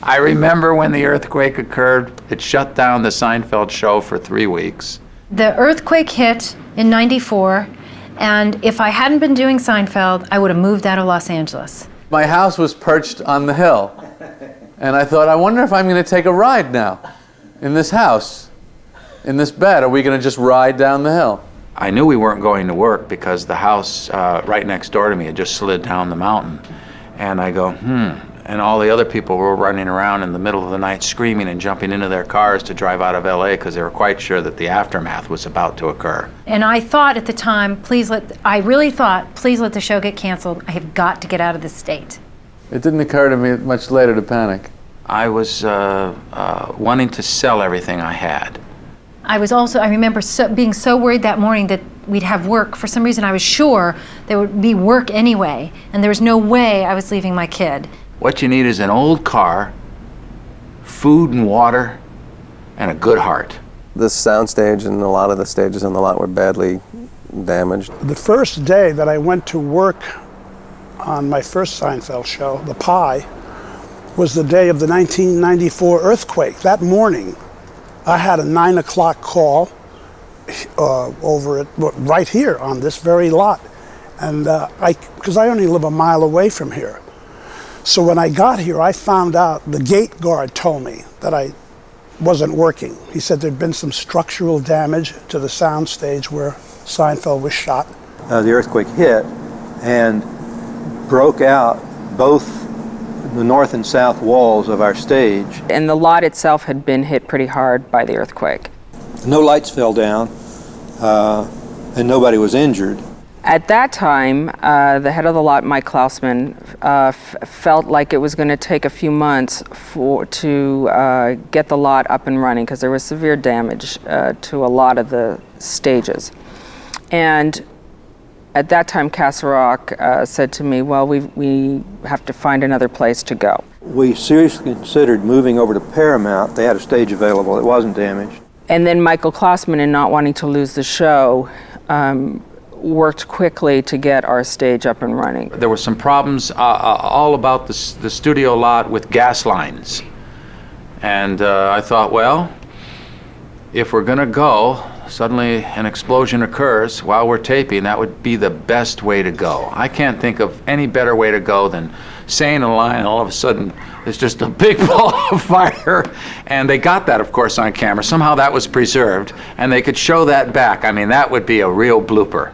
I remember when the earthquake occurred, it shut down the Seinfeld show for 3 weeks. The earthquake hit in '94, and if I hadn't been doing Seinfeld, I would have moved out of Los Angeles. My house was perched on the hill, and I thought, I wonder if I'm going to take a ride now in this house, in this bed. Are we going to just ride down the hill? I knew we weren't going to work because the house right next door to me had just slid down the mountain. And I go, and all the other people were running around in the middle of the night screaming and jumping into their cars to drive out of LA because they were quite sure that the aftermath was about to occur. And I thought at the time, I really thought, please let the show get canceled. I have got to get out of this state. It didn't occur to me much later to panic. I was wanting to sell everything I had. I remember being so worried that morning that we'd have work. For some reason, I was sure there would be work anyway, and there was no way I was leaving my kid. What you need is an old car, food and water, and a good heart. This soundstage and a lot of the stages on the lot were badly damaged. The first day that I went to work on my first Seinfeld show, The Pie, was the day of the 1994 earthquake. That morning, I had a 9 o'clock call right here on this very lot, and because I only live a mile away from here. So when I got here, I found out, the gate guard told me that I wasn't working. He said there'd been some structural damage to the soundstage where Seinfeld was shot. The earthquake hit and broke out both the north and south walls of our stage. And the lot itself had been hit pretty hard by the earthquake. No lights fell down, and nobody was injured. At that time, the head of the lot, Mike Klausman, felt like it was going to take a few months to get the lot up and running because there was severe damage to a lot of the stages. And at that time, Castle Rock said to me, well, we have to find another place to go. We seriously considered moving over to Paramount. They had a stage available. It wasn't damaged. And then Michael Klausman, in not wanting to lose the show, worked quickly to get our stage up and running. There were some problems all about the studio lot with gas lines. And I thought, well, if we're going to go, suddenly an explosion occurs while we're taping, that would be the best way to go. I can't think of any better way to go than saying a line and all of a sudden there's just a big ball of fire. And they got that, of course, on camera. Somehow that was preserved and they could show that back. I mean, that would be a real blooper.